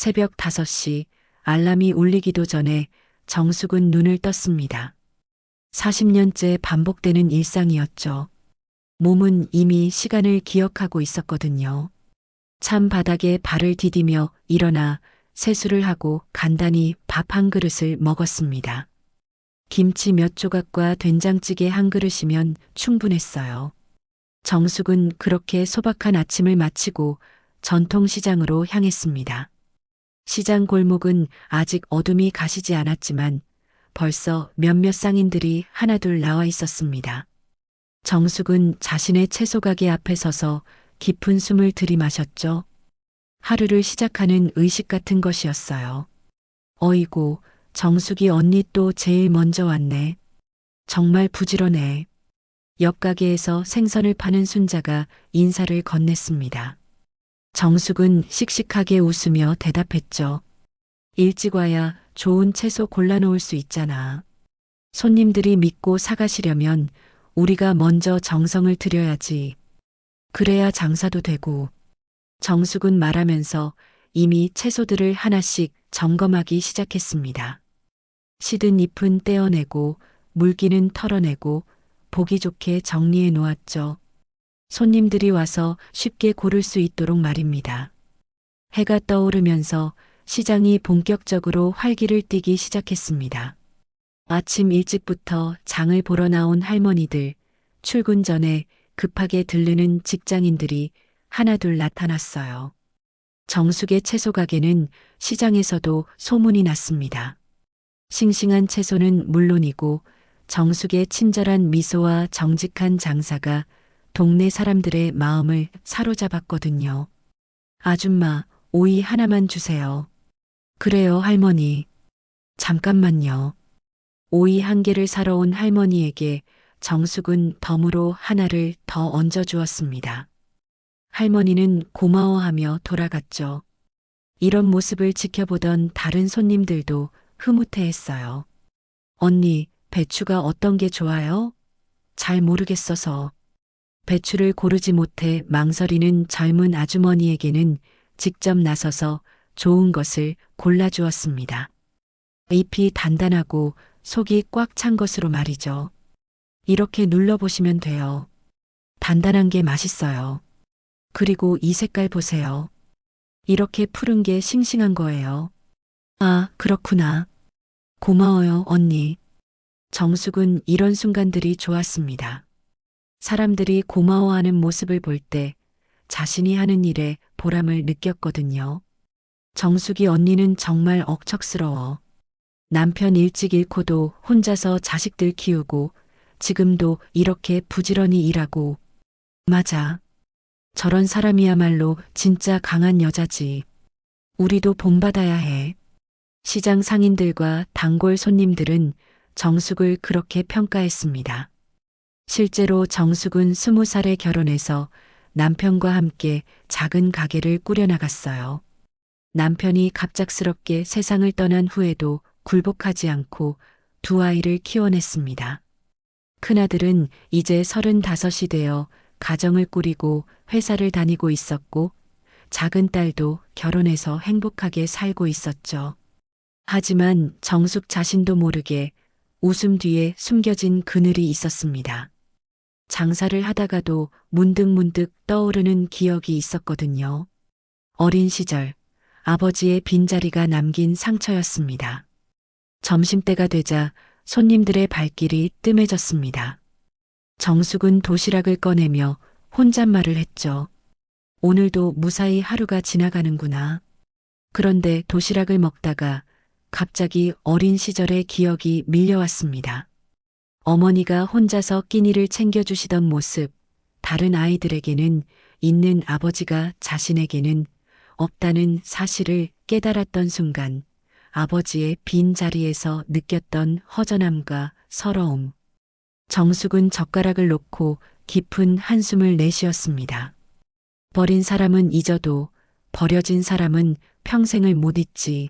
새벽 5시 알람이 울리기도 전에 정숙은 눈을 떴습니다. 40년째 반복되는 일상이었죠. 몸은 이미 시간을 기억하고 있었거든요. 찬 바닥에 발을 디디며 일어나 세수를 하고 간단히 밥 한 그릇을 먹었습니다. 김치 몇 조각과 된장찌개 한 그릇이면 충분했어요. 정숙은 그렇게 소박한 아침을 마치고 전통시장으로 향했습니다. 시장 골목은 아직 어둠이 가시지 않았지만 벌써 몇몇 상인들이 하나둘 나와 있었습니다. 정숙은 자신의 채소 가게 앞에 서서 깊은 숨을 들이마셨죠. 하루를 시작하는 의식 같은 것이었어요. 어이구, 정숙이 언니 또 제일 먼저 왔네. 정말 부지런해. 옆 가게에서 생선을 파는 순자가 인사를 건넸습니다. 정숙은 씩씩하게 웃으며 대답했죠. 일찍 와야 좋은 채소 골라놓을 수 있잖아. 손님들이 믿고 사가시려면 우리가 먼저 정성을 들여야지. 그래야 장사도 되고. 정숙은 말하면서 이미 채소들을 하나씩 점검하기 시작했습니다. 시든 잎은 떼어내고 물기는 털어내고 보기 좋게 정리해 놓았죠. 손님들이 와서 쉽게 고를 수 있도록 말입니다. 해가 떠오르면서 시장이 본격적으로 활기를 띠기 시작했습니다. 아침 일찍부터 장을 보러 나온 할머니들, 출근 전에 급하게 들르는 직장인들이 하나둘 나타났어요. 정숙의 채소 가게는 시장에서도 소문이 났습니다. 싱싱한 채소는 물론이고 정숙의 친절한 미소와 정직한 장사가 동네 사람들의 마음을 사로잡았거든요. 아줌마, 오이 하나만 주세요. 그래요, 할머니. 잠깐만요. 오이 한 개를 사러 온 할머니에게 정숙은 덤으로 하나를 더 얹어 주었습니다. 할머니는 고마워하며 돌아갔죠. 이런 모습을 지켜보던 다른 손님들도 흐뭇해했어요. 언니, 배추가 어떤 게 좋아요? 잘 모르겠어서. 배추를 고르지 못해 망설이는 젊은 아주머니에게는 직접 나서서 좋은 것을 골라주었습니다. 잎이 단단하고 속이 꽉 찬 것으로 말이죠. 이렇게 눌러보시면 돼요. 단단한 게 맛있어요. 그리고 이 색깔 보세요. 이렇게 푸른 게 싱싱한 거예요. 아, 그렇구나. 고마워요, 언니. 정숙은 이런 순간들이 좋았습니다. 사람들이 고마워하는 모습을 볼 때 자신이 하는 일에 보람을 느꼈거든요. 정숙이 언니는 정말 억척스러워. 남편 일찍 잃고도 혼자서 자식들 키우고 지금도 이렇게 부지런히 일하고. 맞아. 저런 사람이야말로 진짜 강한 여자지. 우리도 본받아야 해. 시장 상인들과 단골 손님들은 정숙을 그렇게 평가했습니다. 실제로 정숙은 20살에 결혼해서 남편과 함께 작은 가게를 꾸려나갔어요. 남편이 갑작스럽게 세상을 떠난 후에도 굴복하지 않고 두 아이를 키워냈습니다. 큰아들은 이제 35이 되어 가정을 꾸리고 회사를 다니고 있었고 작은 딸도 결혼해서 행복하게 살고 있었죠. 하지만 정숙 자신도 모르게 웃음 뒤에 숨겨진 그늘이 있었습니다. 장사를 하다가도 문득문득 떠오르는 기억이 있었거든요. 어린 시절 아버지의 빈자리가 남긴 상처였습니다. 점심때가 되자 손님들의 발길이 뜸해졌습니다. 정숙은 도시락을 꺼내며 혼잣말을 했죠. 오늘도 무사히 하루가 지나가는구나. 그런데 도시락을 먹다가 갑자기 어린 시절의 기억이 밀려왔습니다. 어머니가 혼자서 끼니를 챙겨주시던 모습, 다른 아이들에게는 있는 아버지가 자신에게는 없다는 사실을 깨달았던 순간 아버지의 빈 자리에서 느꼈던 허전함과 서러움. 정숙은 젓가락을 놓고 깊은 한숨을 내쉬었습니다. 버린 사람은 잊어도 버려진 사람은 평생을 못 잊지.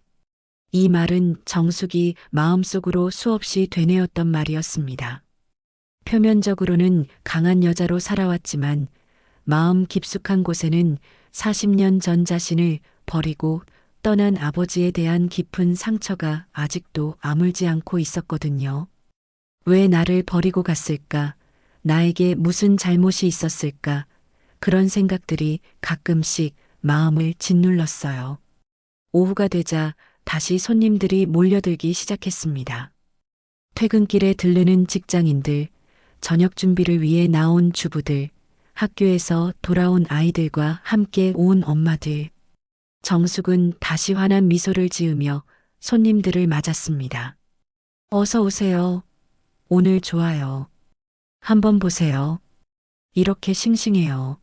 이 말은 정숙이 마음속으로 수없이 되뇌었던 말이었습니다. 표면적으로는 강한 여자로 살아왔지만 마음 깊숙한 곳에는 40년 전 자신을 버리고 떠난 아버지에 대한 깊은 상처가 아직도 아물지 않고 있었거든요. 왜 나를 버리고 갔을까? 나에게 무슨 잘못이 있었을까? 그런 생각들이 가끔씩 마음을 짓눌렀어요. 오후가 되자 다시 손님들이 몰려들기 시작했습니다. 퇴근길에 들르는 직장인들, 저녁 준비를 위해 나온 주부들, 학교에서 돌아온 아이들과 함께 온 엄마들. 정숙은 다시 환한 미소를 지으며 손님들을 맞았습니다. 어서 오세요. 오늘 좋아요. 한번 보세요. 이렇게 싱싱해요.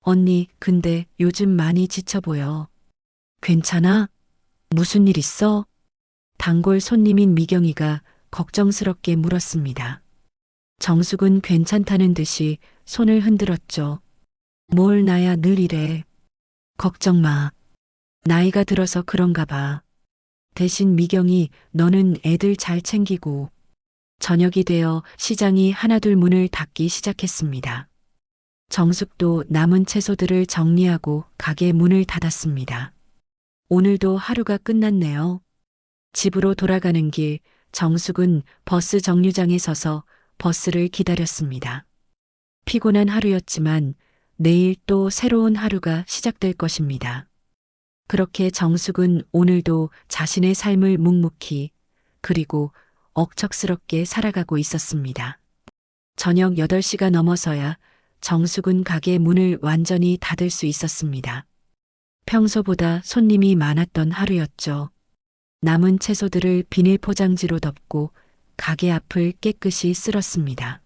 언니, 근데 요즘 많이 지쳐 보여. 괜찮아? 무슨 일 있어? 단골 손님인 미경이가 걱정스럽게 물었습니다. 정숙은 괜찮다는 듯이 손을 흔들었죠. 뭘 나야 늘 이래. 걱정 마. 나이가 들어서 그런가 봐. 대신 미경이 너는 애들 잘 챙기고. 저녁이 되어 시장이 하나둘 문을 닫기 시작했습니다. 정숙도 남은 채소들을 정리하고 가게 문을 닫았습니다. 오늘도 하루가 끝났네요. 집으로 돌아가는 길, 정숙은 버스 정류장에 서서 버스를 기다렸습니다. 피곤한 하루였지만 내일 또 새로운 하루가 시작될 것입니다. 그렇게 정숙은 오늘도 자신의 삶을 묵묵히 그리고 억척스럽게 살아가고 있었습니다. 저녁 8시가 넘어서야 정숙은 가게 문을 완전히 닫을 수 있었습니다. 평소보다 손님이 많았던 하루였죠. 남은 채소들을 비닐 포장지로 덮고 가게 앞을 깨끗이 쓸었습니다.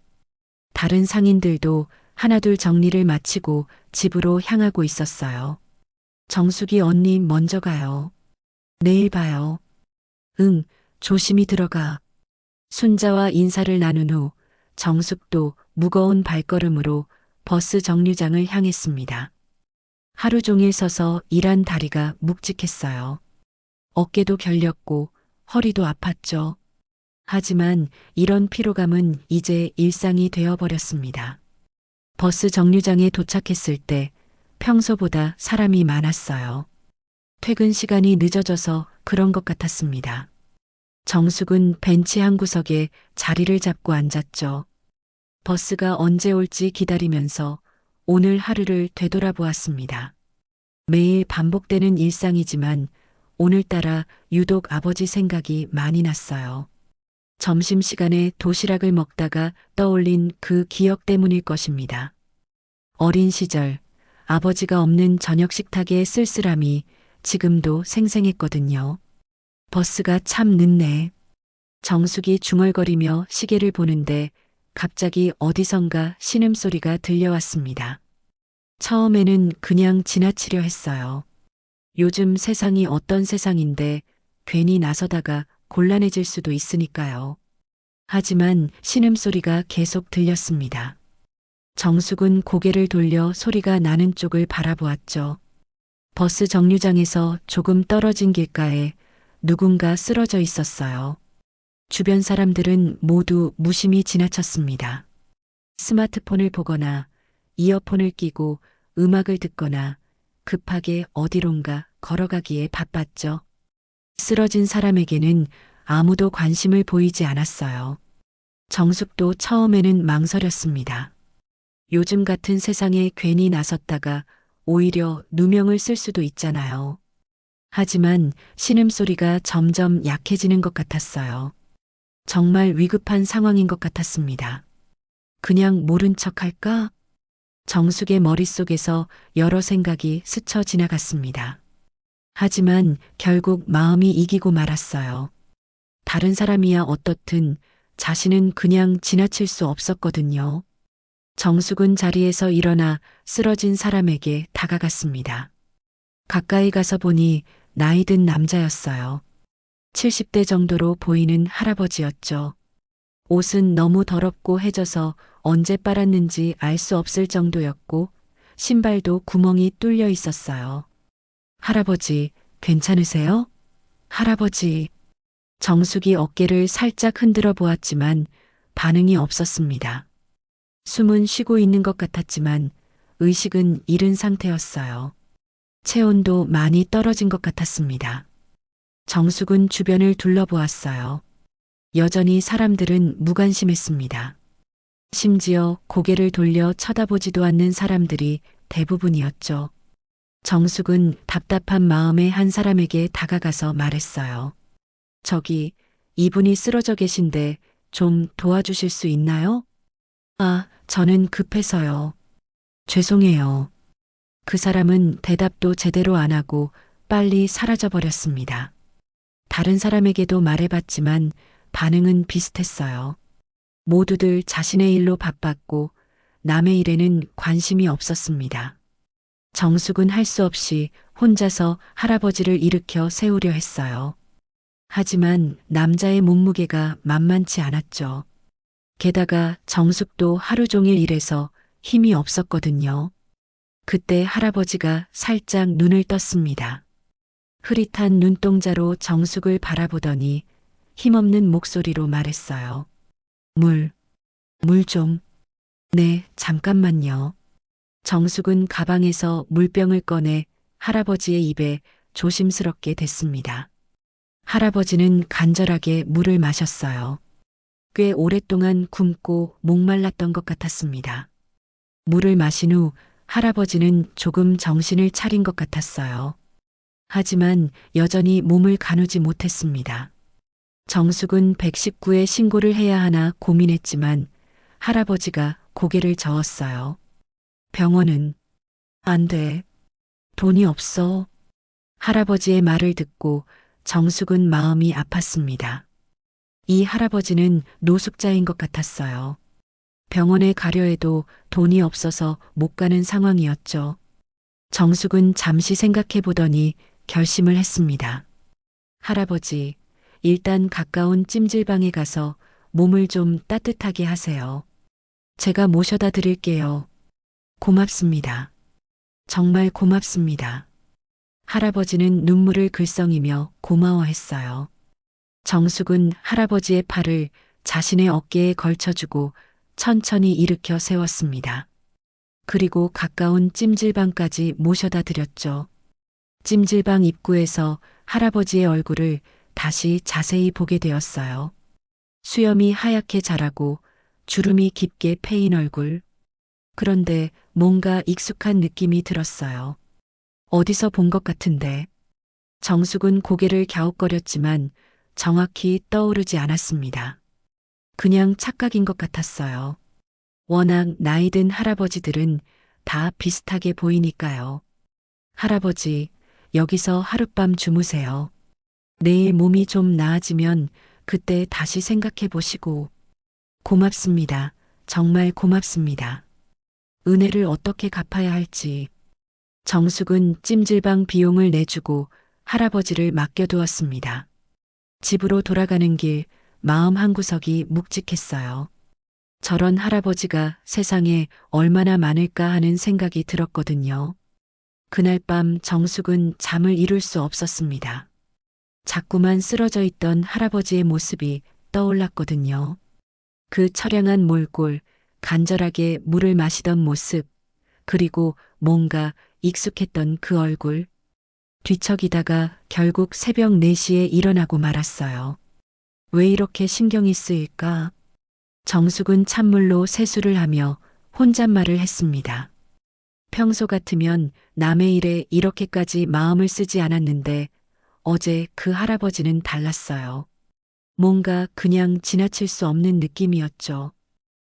다른 상인들도 하나둘 정리를 마치고 집으로 향하고 있었어요. 정숙이 언니 먼저 가요. 내일 봐요. 응, 조심히 들어가. 순자와 인사를 나눈 후 정숙도 무거운 발걸음으로 버스 정류장을 향했습니다. 하루 종일 서서 일한 다리가 묵직했어요. 어깨도 결렸고 허리도 아팠죠. 하지만 이런 피로감은 이제 일상이 되어버렸습니다. 버스 정류장에 도착했을 때 평소보다 사람이 많았어요. 퇴근 시간이 늦어져서 그런 것 같았습니다. 정숙은 벤치 한 구석에 자리를 잡고 앉았죠. 버스가 언제 올지 기다리면서 오늘 하루를 되돌아보았습니다. 매일 반복되는 일상이지만 오늘따라 유독 아버지 생각이 많이 났어요. 점심시간에 도시락을 먹다가 떠올린 그 기억 때문일 것입니다. 어린 시절 아버지가 없는 저녁 식탁의 쓸쓸함이 지금도 생생했거든요. 버스가 참 늦네. 정숙이 중얼거리며 시계를 보는데 갑자기 어디선가 신음소리가 들려왔습니다. 처음에는 그냥 지나치려 했어요. 요즘 세상이 어떤 세상인데 괜히 나서다가 곤란해질 수도 있으니까요. 하지만 신음소리가 계속 들렸습니다. 정숙은 고개를 돌려 소리가 나는 쪽을 바라보았죠. 버스 정류장에서 조금 떨어진 길가에 누군가 쓰러져 있었어요. 주변 사람들은 모두 무심히 지나쳤습니다. 스마트폰을 보거나 이어폰을 끼고 음악을 듣거나 급하게 어디론가 걸어가기에 바빴죠. 쓰러진 사람에게는 아무도 관심을 보이지 않았어요. 정숙도 처음에는 망설였습니다. 요즘 같은 세상에 괜히 나섰다가 오히려 누명을 쓸 수도 있잖아요. 하지만 신음소리가 점점 약해지는 것 같았어요. 정말 위급한 상황인 것 같았습니다. 그냥 모른 척 할까? 정숙의 머릿속에서 여러 생각이 스쳐 지나갔습니다. 하지만 결국 마음이 이기고 말았어요. 다른 사람이야 어떻든 자신은 그냥 지나칠 수 없었거든요. 정숙은 자리에서 일어나 쓰러진 사람에게 다가갔습니다. 가까이 가서 보니 나이 든 남자였어요. 70대 정도로 보이는 할아버지였죠. 옷은 너무 더럽고 해져서 언제 빨았는지 알 수 없을 정도였고 신발도 구멍이 뚫려 있었어요. 할아버지, 괜찮으세요? 할아버지. 정숙이 어깨를 살짝 흔들어 보았지만 반응이 없었습니다. 숨은 쉬고 있는 것 같았지만 의식은 잃은 상태였어요. 체온도 많이 떨어진 것 같았습니다. 정숙은 주변을 둘러보았어요. 여전히 사람들은 무관심했습니다. 심지어 고개를 돌려 쳐다보지도 않는 사람들이 대부분이었죠. 정숙은 답답한 마음에 한 사람에게 다가가서 말했어요. 저기, 이분이 쓰러져 계신데 좀 도와주실 수 있나요? 아, 저는 급해서요. 죄송해요. 그 사람은 대답도 제대로 안 하고 빨리 사라져 버렸습니다. 다른 사람에게도 말해봤지만 반응은 비슷했어요. 모두들 자신의 일로 바빴고 남의 일에는 관심이 없었습니다. 정숙은 할 수 없이 혼자서 할아버지를 일으켜 세우려 했어요. 하지만 남자의 몸무게가 만만치 않았죠. 게다가 정숙도 하루 종일 일해서 힘이 없었거든요. 그때 할아버지가 살짝 눈을 떴습니다. 흐릿한 눈동자로 정숙을 바라보더니 힘없는 목소리로 말했어요. 물 좀. 네, 잠깐만요. 정숙은 가방에서 물병을 꺼내 할아버지의 입에 조심스럽게 댔습니다. 할아버지는 간절하게 물을 마셨어요. 꽤 오랫동안 굶고 목말랐던 것 같았습니다. 물을 마신 후 할아버지는 조금 정신을 차린 것 같았어요. 하지만 여전히 몸을 가누지 못했습니다. 정숙은 119에 신고를 해야 하나 고민했지만 할아버지가 고개를 저었어요. 병원은 안 돼. 돈이 없어. 할아버지의 말을 듣고 정숙은 마음이 아팠습니다. 이 할아버지는 노숙자인 것 같았어요. 병원에 가려 해도 돈이 없어서 못 가는 상황이었죠. 정숙은 잠시 생각해 보더니 결심을 했습니다. 할아버지, 일단 가까운 찜질방에 가서 몸을 좀 따뜻하게 하세요. 제가 모셔다 드릴게요. 고맙습니다. 정말 고맙습니다. 할아버지는 눈물을 글썽이며 고마워했어요. 정숙은 할아버지의 팔을 자신의 어깨에 걸쳐주고 천천히 일으켜 세웠습니다. 그리고 가까운 찜질방까지 모셔다 드렸죠. 찜질방 입구에서 할아버지의 얼굴을 다시 자세히 보게 되었어요. 수염이 하얗게 자라고 주름이 깊게 패인 얼굴. 그런데 뭔가 익숙한 느낌이 들었어요. 어디서 본 것 같은데. 정숙은 고개를 갸웃거렸지만 정확히 떠오르지 않았습니다. 그냥 착각인 것 같았어요. 워낙 나이 든 할아버지들은 다 비슷하게 보이니까요. 할아버지, 여기서 하룻밤 주무세요. 내일 몸이 좀 나아지면 그때 다시 생각해 보시고. 고맙습니다. 정말 고맙습니다. 은혜를 어떻게 갚아야 할지. 정숙은 찜질방 비용을 내주고 할아버지를 맡겨두었습니다. 집으로 돌아가는 길 마음 한구석이 묵직했어요. 저런 할아버지가 세상에 얼마나 많을까 하는 생각이 들었거든요. 그날 밤 정숙은 잠을 이룰 수 없었습니다. 자꾸만 쓰러져 있던 할아버지의 모습이 떠올랐거든요. 그 처량한 몰골, 간절하게 물을 마시던 모습, 그리고 뭔가 익숙했던 그 얼굴. 뒤척이다가 결국 새벽 4시에 일어나고 말았어요. 왜 이렇게 신경이 쓰일까? 정숙은 찬물로 세수를 하며 혼잣말을 했습니다. 평소 같으면 남의 일에 이렇게까지 마음을 쓰지 않았는데 어제 그 할아버지는 달랐어요. 뭔가 그냥 지나칠 수 없는 느낌이었죠.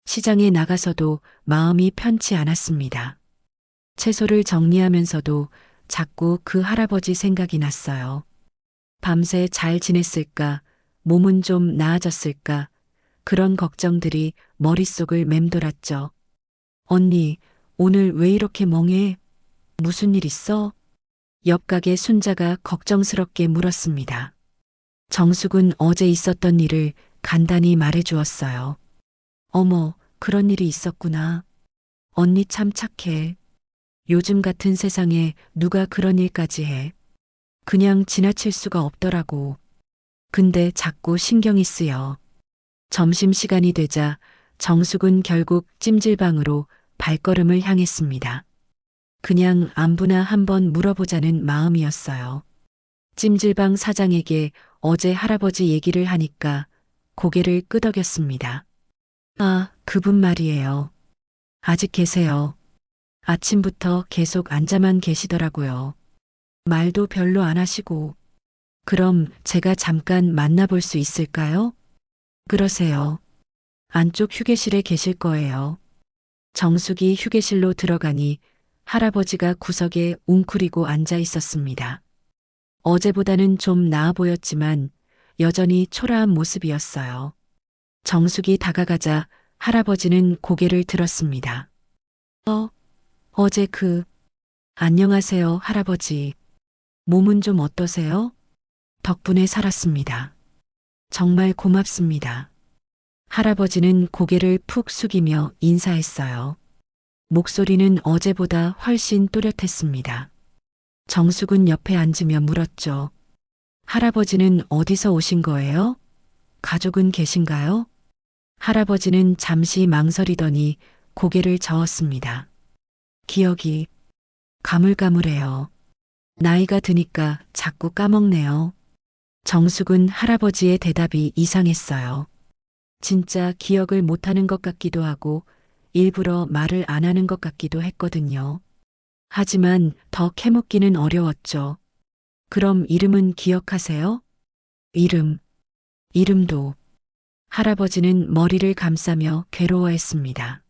시장에 나가서도 마음이 편치 않았습니다. 채소를 정리하면서도 자꾸 그 할아버지 생각이 났어요. 밤새 잘 지냈을까? 몸은 좀 나아졌을까? 그런 걱정들이 머릿속을 맴돌았죠. 언니, 오늘 왜 이렇게 멍해? 무슨 일 있어? 옆 가게 순자가 걱정스럽게 물었습니다. 정숙은 어제 있었던 일을 간단히 말해 주었어요. 어머, 그런 일이 있었구나. 언니 참 착해. 요즘 같은 세상에 누가 그런 일까지 해. 그냥 지나칠 수가 없더라고. 근데 자꾸 신경이 쓰여. 점심시간이 되자 정숙은 결국 찜질방으로 발걸음을 향했습니다. 그냥 안부나 한번 물어보자는 마음이었어요. 찜질방 사장에게 어제 할아버지 얘기를 하니까 고개를 끄덕였습니다. 아, 그분 말이에요. 아직 계세요. 아침부터 계속 앉아만 계시더라고요. 말도 별로 안 하시고. 그럼 제가 잠깐 만나볼 수 있을까요? 그러세요. 안쪽 휴게실에 계실 거예요. 정숙이 휴게실로 들어가니 할아버지가 구석에 웅크리고 앉아 있었습니다. 어제보다는 좀 나아 보였지만 여전히 초라한 모습이었어요. 정숙이 다가가자 할아버지는 고개를 들었습니다. 어제 안녕하세요, 할아버지. 몸은 좀 어떠세요? 덕분에 살았습니다. 정말 고맙습니다. 할아버지는 고개를 푹 숙이며 인사했어요. 목소리는 어제보다 훨씬 또렷했습니다. 정숙은 옆에 앉으며 물었죠. 할아버지는 어디서 오신 거예요? 가족은 계신가요? 할아버지는 잠시 망설이더니 고개를 저었습니다. 기억이 가물가물해요. 나이가 드니까 자꾸 까먹네요. 정숙은 할아버지의 대답이 이상했어요. 진짜 기억을 못하는 것 같기도 하고 일부러 말을 안 하는 것 같기도 했거든요. 하지만 더 캐묻기는 어려웠죠. 그럼 이름은 기억하세요? 이름도. 할아버지는 머리를 감싸며 괴로워했습니다.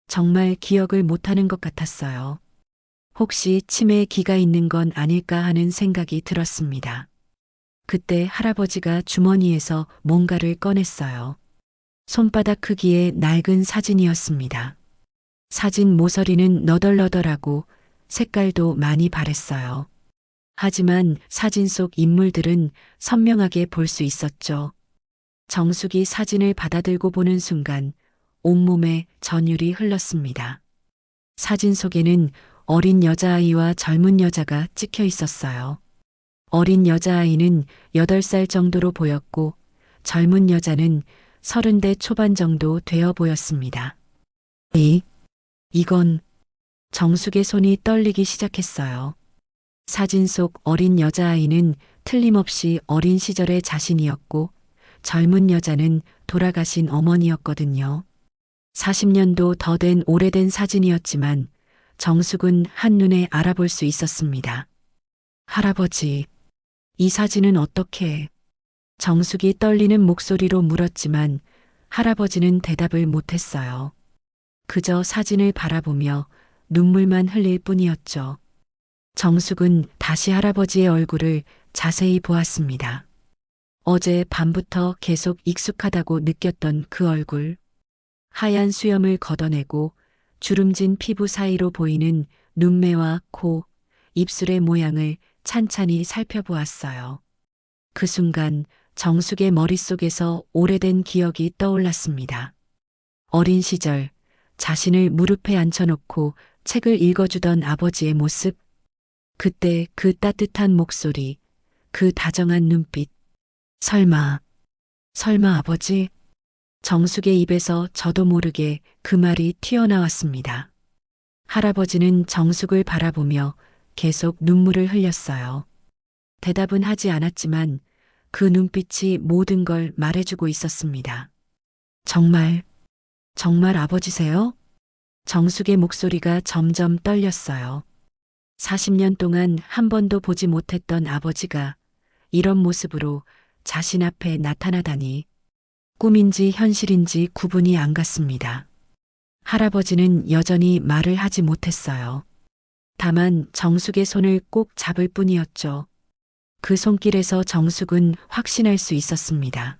정말 기억을 못하는 것 같았어요. 혹시 치매에 기가 있는 건 아닐까 하는 생각이 들었습니다. 그때 할아버지가 주머니에서 뭔가를 꺼냈어요. 손바닥 크기의 낡은 사진이었습니다. 사진 모서리는 너덜너덜하고 색깔도 많이 바랬어요. 하지만 사진 속 인물들은 선명하게 볼 수 있었죠. 정숙이 사진을 받아들고 보는 순간 온몸에 전율이 흘렀습니다. 사진 속에는 어린 여자아이와 젊은 여자가 찍혀 있었어요. 어린 여자아이는 8살 정도로 보였고 젊은 여자는 30대 초반 정도 되어 보였습니다. 이건 정숙의 손이 떨리기 시작했어요. 사진 속 어린 여자아이는 틀림없이 어린 시절의 자신이었고 젊은 여자는 돌아가신 어머니였거든요. 40년도 더 된 오래된 사진이었지만 정숙은 한눈에 알아볼 수 있었습니다. 할아버지, 이 사진은 어떻게? 정숙이 떨리는 목소리로 물었지만 할아버지는 대답을 못했어요. 그저 사진을 바라보며 눈물만 흘릴 뿐이었죠. 정숙은 다시 할아버지의 얼굴을 자세히 보았습니다. 어제 밤부터 계속 익숙하다고 느꼈던 그 얼굴. 하얀 수염을 걷어내고 주름진 피부 사이로 보이는 눈매와 코, 입술의 모양을 찬찬히 살펴보았어요. 그 순간 정숙의 머릿속에서 오래된 기억이 떠올랐습니다. 어린 시절 자신을 무릎에 앉혀놓고 책을 읽어주던 아버지의 모습, 그때 그 따뜻한 목소리, 그 다정한 눈빛. 설마 아버지? 정숙의 입에서 저도 모르게 그 말이 튀어나왔습니다. 할아버지는 정숙을 바라보며 계속 눈물을 흘렸어요. 대답은 하지 않았지만 그 눈빛이 모든 걸 말해주고 있었습니다. 정말 아버지세요? 정숙의 목소리가 점점 떨렸어요. 40년 동안 한 번도 보지 못했던 아버지가 이런 모습으로 자신 앞에 나타나다니 꿈인지 현실인지 구분이 안 갔습니다. 할아버지는 여전히 말을 하지 못했어요. 다만 정숙의 손을 꼭 잡을 뿐이었죠. 그 손길에서 정숙은 확신할 수 있었습니다.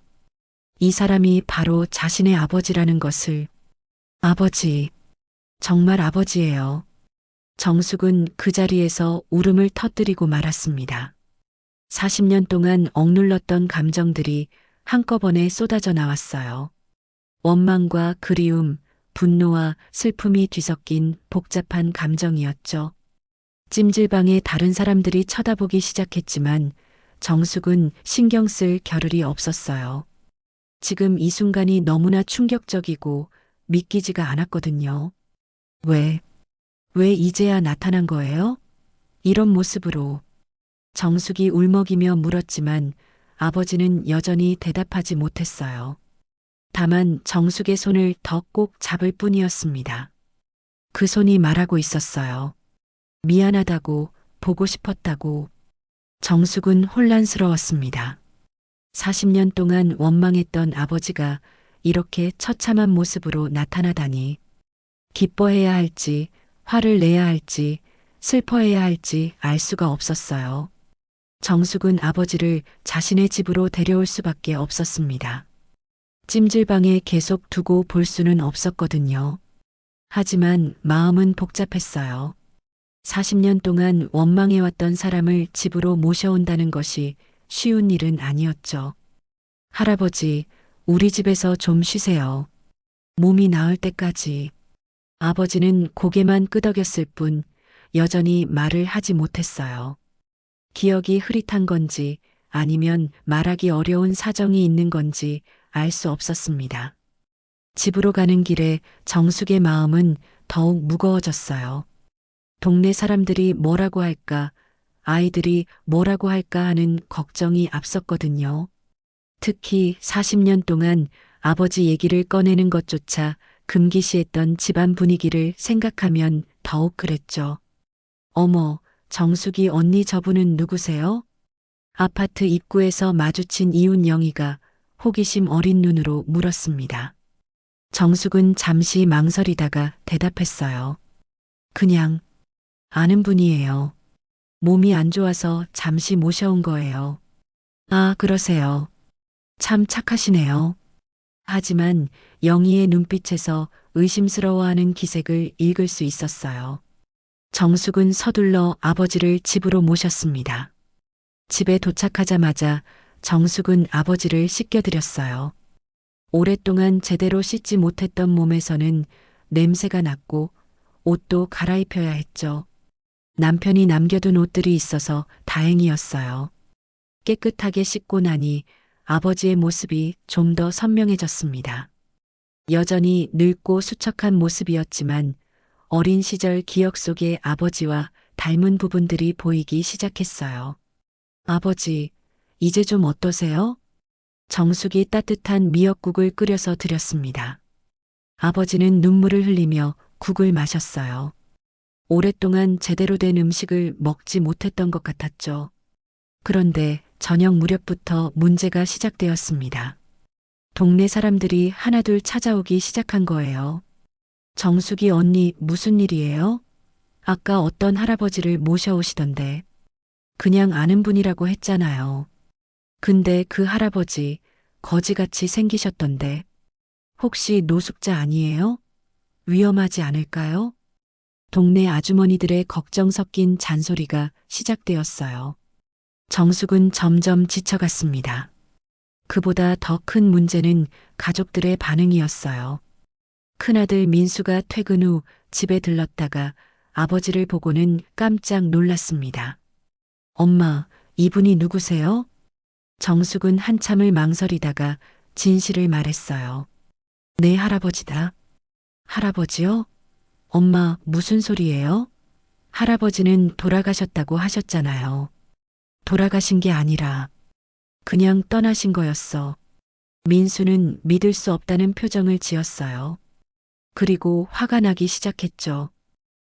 이 사람이 바로 자신의 아버지라는 것을. 아버지, 정말 아버지예요. 정숙은 그 자리에서 울음을 터뜨리고 말았습니다. 40년 동안 억눌렀던 감정들이 한꺼번에 쏟아져 나왔어요. 원망과 그리움, 분노와 슬픔이 뒤섞인 복잡한 감정이었죠. 찜질방에 다른 사람들이 쳐다보기 시작했지만 정숙은 신경 쓸 겨를이 없었어요. 지금 이 순간이 너무나 충격적이고 믿기지가 않았거든요. 왜 왜 이제야 나타난 거예요? 이런 모습으로. 정숙이 울먹이며 물었지만 아버지는 여전히 대답하지 못했어요. 다만 정숙의 손을 더 꼭 잡을 뿐이었습니다. 그 손이 말하고 있었어요. 미안하다고, 보고 싶었다고. 정숙은 혼란스러웠습니다. 40년 동안 원망했던 아버지가 이렇게 처참한 모습으로 나타나다니. 기뻐해야 할지, 화를 내야 할지, 슬퍼해야 할지 알 수가 없었어요. 정숙은 아버지를 자신의 집으로 데려올 수밖에 없었습니다. 찜질방에 계속 두고 볼 수는 없었거든요. 하지만 마음은 복잡했어요. 40년 동안 원망해왔던 사람을 집으로 모셔온다는 것이 쉬운 일은 아니었죠. 할아버지, 우리 집에서 좀 쉬세요. 몸이 나을 때까지. 아버지는 고개만 끄덕였을 뿐 여전히 말을 하지 못했어요. 기억이 흐릿한 건지 아니면 말하기 어려운 사정이 있는 건지 알 수 없었습니다. 집으로 가는 길에 정숙의 마음은 더욱 무거워졌어요. 동네 사람들이 뭐라고 할까, 아이들이 뭐라고 할까 하는 걱정이 앞섰거든요. 특히 40년 동안 아버지 얘기를 꺼내는 것조차 금기시했던 집안 분위기를 생각하면 더욱 그랬죠. 어머, 정숙이 언니 저분은 누구세요? 아파트 입구에서 마주친 이웃 영희가 호기심 어린 눈으로 물었습니다. 정숙은 잠시 망설이다가 대답했어요. 그냥 아는 분이에요. 몸이 안 좋아서 잠시 모셔온 거예요. 아, 그러세요. 참 착하시네요. 하지만 영희의 눈빛에서 의심스러워하는 기색을 읽을 수 있었어요. 정숙은 서둘러 아버지를 집으로 모셨습니다. 집에 도착하자마자 정숙은 아버지를 씻겨드렸어요. 오랫동안 제대로 씻지 못했던 몸에서는 냄새가 났고 옷도 갈아입혀야 했죠. 남편이 남겨둔 옷들이 있어서 다행이었어요. 깨끗하게 씻고 나니 아버지의 모습이 좀 더 선명해졌습니다. 여전히 늙고 수척한 모습이었지만 어린 시절 기억 속의 아버지와 닮은 부분들이 보이기 시작했어요. 아버지, 이제 좀 어떠세요? 정숙이 따뜻한 미역국을 끓여서 드렸습니다. 아버지는 눈물을 흘리며 국을 마셨어요. 오랫동안 제대로 된 음식을 먹지 못했던 것 같았죠. 그런데 저녁 무렵부터 문제가 시작되었습니다. 동네 사람들이 하나둘 찾아오기 시작한 거예요. 정숙이 언니 무슨 일이에요? 아까 어떤 할아버지를 모셔오시던데. 그냥 아는 분이라고 했잖아요. 근데 그 할아버지 거지같이 생기셨던데. 혹시 노숙자 아니에요? 위험하지 않을까요? 동네 아주머니들의 걱정 섞인 잔소리가 시작되었어요. 정숙은 점점 지쳐갔습니다. 그보다 더 큰 문제는 가족들의 반응이었어요. 큰아들 민수가 퇴근 후 집에 들렀다가 아버지를 보고는 깜짝 놀랐습니다. 엄마, 이분이 누구세요? 정숙은 한참을 망설이다가 진실을 말했어요. 네, 할아버지다. 할아버지요? 엄마, 무슨 소리예요? 할아버지는 돌아가셨다고 하셨잖아요. 돌아가신 게 아니라 그냥 떠나신 거였어. 민수는 믿을 수 없다는 표정을 지었어요. 그리고 화가 나기 시작했죠.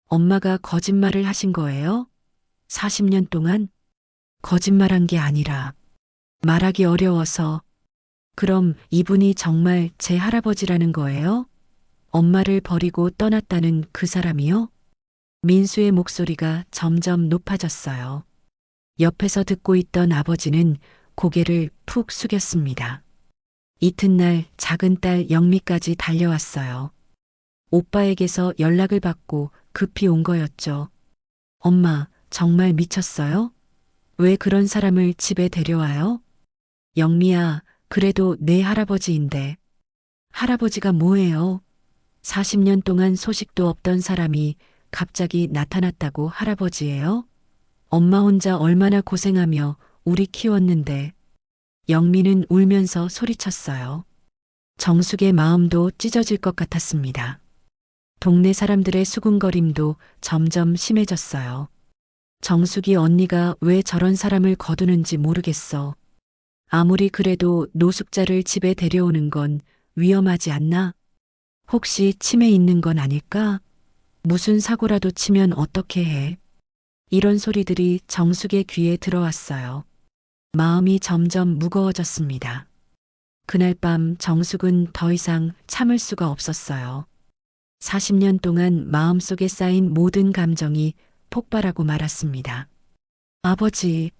엄마가 거짓말을 하신 거예요? 40년 동안? 거짓말한 게 아니라 말하기 어려워서. 그럼 이분이 정말 제 할아버지라는 거예요? 엄마를 버리고 떠났다는 그 사람이요? 민수의 목소리가 점점 높아졌어요. 옆에서 듣고 있던 아버지는 고개를 푹 숙였습니다. 이튿날 작은 딸 영미까지 달려왔어요. 오빠에게서 연락을 받고 급히 온 거였죠. 엄마, 정말 미쳤어요? 왜 그런 사람을 집에 데려와요? 영미야, 그래도 내 할아버지인데. 할아버지가 뭐예요? 40년 동안 소식도 없던 사람이 갑자기 나타났다고 할아버지예요? 엄마 혼자 얼마나 고생하며 우리 키웠는데. 영미는 울면서 소리쳤어요. 정숙의 마음도 찢어질 것 같았습니다. 동네 사람들의 수군거림도 점점 심해졌어요. 정숙이 언니가 왜 저런 사람을 거두는지 모르겠어. 아무리 그래도 노숙자를 집에 데려오는 건 위험하지 않나? 혹시 치매 있는 건 아닐까? 무슨 사고라도 치면 어떻게 해? 이런 소리들이 정숙의 귀에 들어왔어요. 마음이 점점 무거워졌습니다. 그날 밤 정숙은 더 이상 참을 수가 없었어요. 40년 동안 마음속에 쌓인 모든 감정이 폭발하고 말았습니다. 아버지,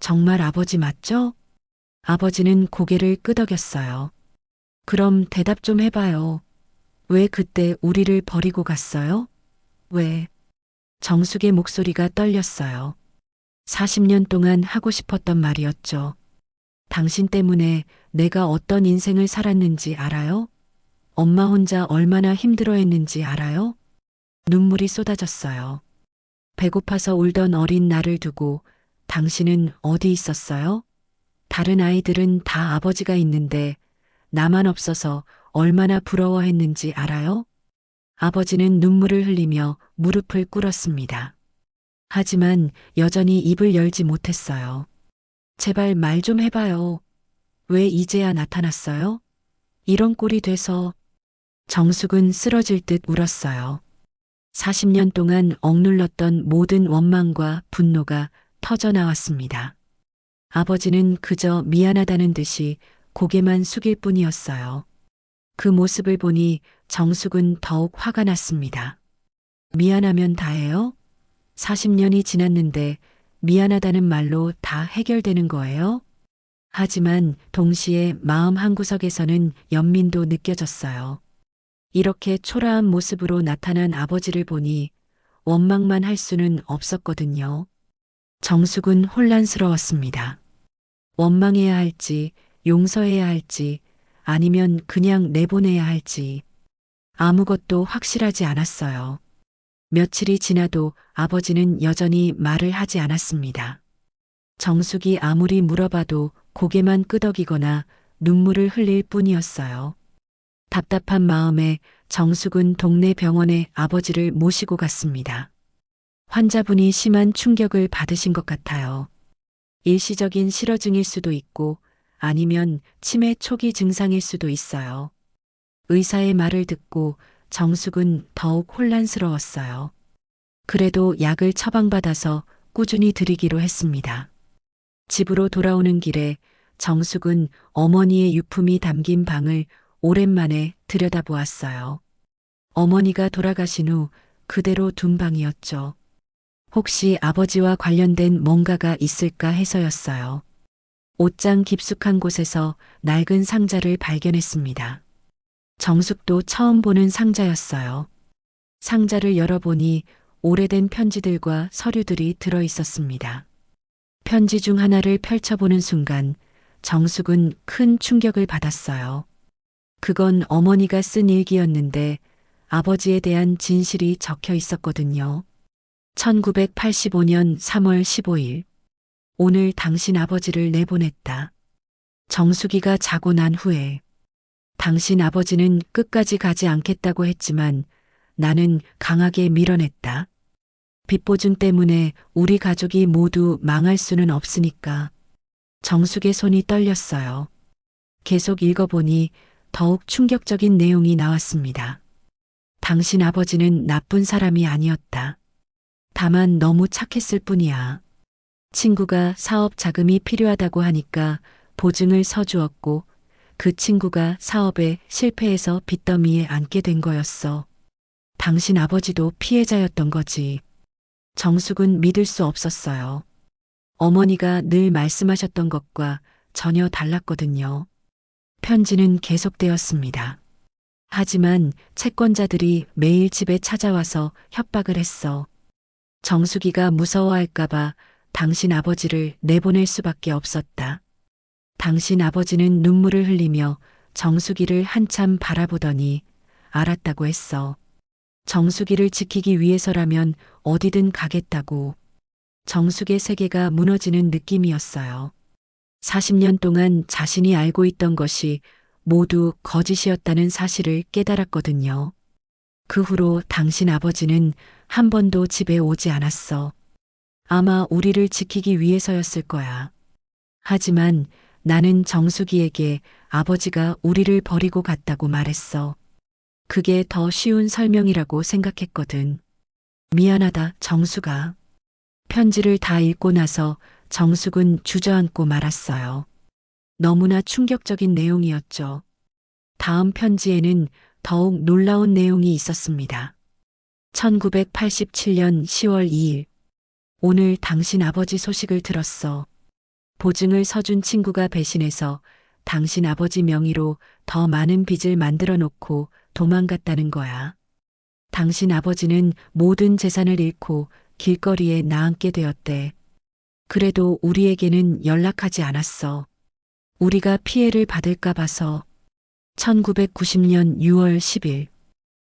정말 아버지 맞죠? 아버지는 고개를 끄덕였어요. 그럼 대답 좀 해봐요. 왜 그때 우리를 버리고 갔어요? 왜? 정숙의 목소리가 떨렸어요. 40년 동안 하고 싶었던 말이었죠. 당신 때문에 내가 어떤 인생을 살았는지 알아요? 엄마 혼자 얼마나 힘들어했는지 알아요? 눈물이 쏟아졌어요. 배고파서 울던 어린 나를 두고 당신은 어디 있었어요? 다른 아이들은 다 아버지가 있는데 나만 없어서 얼마나 부러워했는지 알아요? 아버지는 눈물을 흘리며 무릎을 꿇었습니다. 하지만 여전히 입을 열지 못했어요. 제발 말 좀 해봐요. 왜 이제야 나타났어요? 이런 꼴이 돼서 정숙은 쓰러질 듯 울었어요. 40년 동안 억눌렀던 모든 원망과 분노가 터져 나왔습니다. 아버지는 그저 미안하다는 듯이 고개만 숙일 뿐이었어요. 그 모습을 보니 정숙은 더욱 화가 났습니다. 미안하면 다해요? 40년이 지났는데 미안하다는 말로 다 해결되는 거예요? 하지만 동시에 마음 한구석에서는 연민도 느껴졌어요. 이렇게 초라한 모습으로 나타난 아버지를 보니 원망만 할 수는 없었거든요. 정숙은 혼란스러웠습니다. 원망해야 할지, 용서해야 할지, 아니면 그냥 내보내야 할지 아무것도 확실하지 않았어요. 며칠이 지나도 아버지는 여전히 말을 하지 않았습니다. 정숙이 아무리 물어봐도 고개만 끄덕이거나 눈물을 흘릴 뿐이었어요. 답답한 마음에 정숙은 동네 병원에 아버지를 모시고 갔습니다. 환자분이 심한 충격을 받으신 것 같아요. 일시적인 실어증일 수도 있고 아니면 치매 초기 증상일 수도 있어요. 의사의 말을 듣고 정숙은 더욱 혼란스러웠어요. 그래도 약을 처방받아서 꾸준히 드리기로 했습니다. 집으로 돌아오는 길에 정숙은 어머니의 유품이 담긴 방을 오랜만에 들여다보았어요. 어머니가 돌아가신 후 그대로 둔 방이었죠. 혹시 아버지와 관련된 뭔가가 있을까 해서였어요. 옷장 깊숙한 곳에서 낡은 상자를 발견했습니다. 정숙도 처음 보는 상자였어요. 상자를 열어보니 오래된 편지들과 서류들이 들어 있었습니다. 편지 중 하나를 펼쳐보는 순간 정숙은 큰 충격을 받았어요. 그건 어머니가 쓴 일기였는데 아버지에 대한 진실이 적혀 있었거든요. 1985년 3월 15일. 오늘 당신 아버지를 내보냈다. 정숙이가 자고 난 후에. 당신 아버지는 끝까지 가지 않겠다고 했지만 나는 강하게 밀어냈다. 빚보증 때문에 우리 가족이 모두 망할 수는 없으니까. 정숙의 손이 떨렸어요. 계속 읽어보니 더욱 충격적인 내용이 나왔습니다. 당신 아버지는 나쁜 사람이 아니었다. 다만 너무 착했을 뿐이야. 친구가 사업 자금이 필요하다고 하니까 보증을 서주었고 그 친구가 사업에 실패해서 빚더미에 앉게 된 거였어. 당신 아버지도 피해자였던 거지. 정숙은 믿을 수 없었어요. 어머니가 늘 말씀하셨던 것과 전혀 달랐거든요. 편지는 계속되었습니다. 하지만 채권자들이 매일 집에 찾아와서 협박을 했어. 정숙이가 무서워할까봐 당신 아버지를 내보낼 수밖에 없었다. 당신 아버지는 눈물을 흘리며 정숙이를 한참 바라보더니 알았다고 했어. 정숙이를 지키기 위해서라면 어디든 가겠다고. 정숙의 세계가 무너지는 느낌이었어요. 40년 동안 자신이 알고 있던 것이 모두 거짓이었다는 사실을 깨달았거든요. 그 후로 당신 아버지는 한 번도 집에 오지 않았어. 아마 우리를 지키기 위해서였을 거야. 하지만 나는 정숙이에게 아버지가 우리를 버리고 갔다고 말했어. 그게 더 쉬운 설명이라고 생각했거든. 미안하다, 정숙아. 편지를 다 읽고 나서 정숙은 주저앉고 말았어요. 너무나 충격적인 내용이었죠. 다음 편지에는 더욱 놀라운 내용이 있었습니다. 1987년 10월 2일. 오늘 당신 아버지 소식을 들었어. 보증을 서준 친구가 배신해서 당신 아버지 명의로 더 많은 빚을 만들어 놓고 도망갔다는 거야. 당신 아버지는 모든 재산을 잃고 길거리에 나앉게 되었대. 그래도 우리에게는 연락하지 않았어. 우리가 피해를 받을까 봐서. 1990년 6월 10일.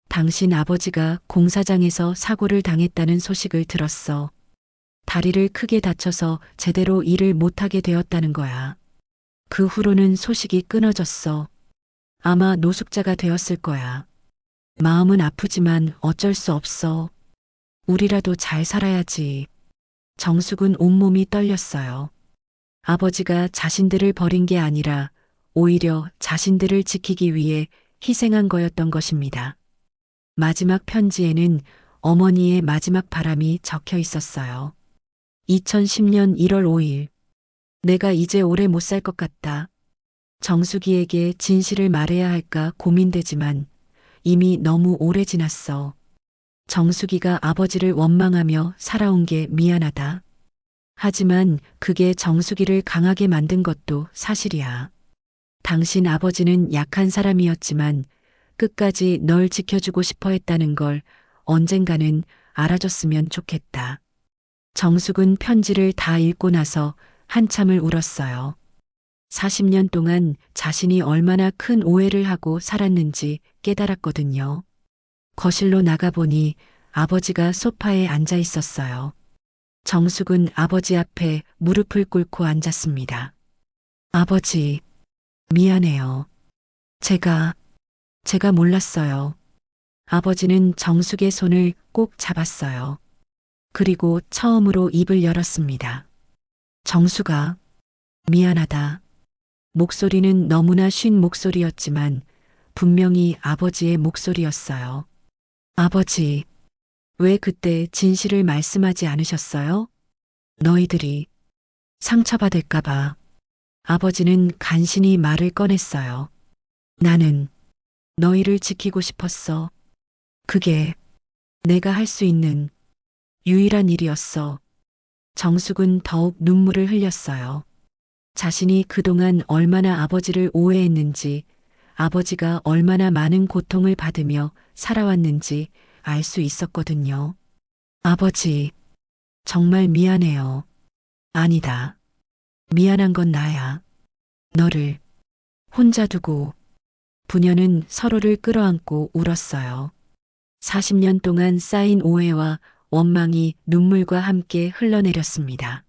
당신 아버지가 공사장에서 사고를 당했다는 소식을 들었어. 다리를 크게 다쳐서 제대로 일을 못하게 되었다는 거야. 그 후로는 소식이 끊어졌어. 아마 노숙자가 되었을 거야. 마음은 아프지만 어쩔 수 없어. 우리라도 잘 살아야지. 정숙은 온몸이 떨렸어요. 아버지가 자신들을 버린 게 아니라 오히려 자신들을 지키기 위해 희생한 거였던 것입니다. 마지막 편지에는 어머니의 마지막 바람이 적혀 있었어요. 2010년 1월 5일. 내가 이제 오래 못 살 것 같다. 정숙이에게 진실을 말해야 할까 고민되지만 이미 너무 오래 지났어. 정숙이가 아버지를 원망하며 살아온 게 미안하다. 하지만 그게 정숙이를 강하게 만든 것도 사실이야. 당신 아버지는 약한 사람이었지만 끝까지 널 지켜주고 싶어 했다는 걸 언젠가는 알아줬으면 좋겠다. 정숙은 편지를 다 읽고 나서 한참을 울었어요. 40년 동안 자신이 얼마나 큰 오해를 하고 살았는지 깨달았거든요. 거실로 나가보니 아버지가 소파에 앉아 있었어요. 정숙은 아버지 앞에 무릎을 꿇고 앉았습니다. 아버지, 미안해요. 제가 몰랐어요. 아버지는 정숙의 손을 꼭 잡았어요. 그리고 처음으로 입을 열었습니다. 정숙아, 미안하다. 목소리는 너무나 쉰 목소리였지만 분명히 아버지의 목소리였어요. 아버지, 왜 그때 진실을 말씀하지 않으셨어요? 너희들이 상처받을까봐. 아버지는 간신히 말을 꺼냈어요. 나는 너희를 지키고 싶었어. 그게 내가 할 수 있는 유일한 일이었어. 정숙은 더욱 눈물을 흘렸어요. 자신이 그동안 얼마나 아버지를 오해했는지, 아버지가 얼마나 많은 고통을 받으며 살아왔는지 알 수 있었거든요. 아버지, 정말 미안해요. 아니다. 미안한 건 나야. 너를 혼자 두고. 부녀는 서로를 끌어안고 울었어요. 40년 동안 쌓인 오해와 원망이 눈물과 함께 흘러내렸습니다.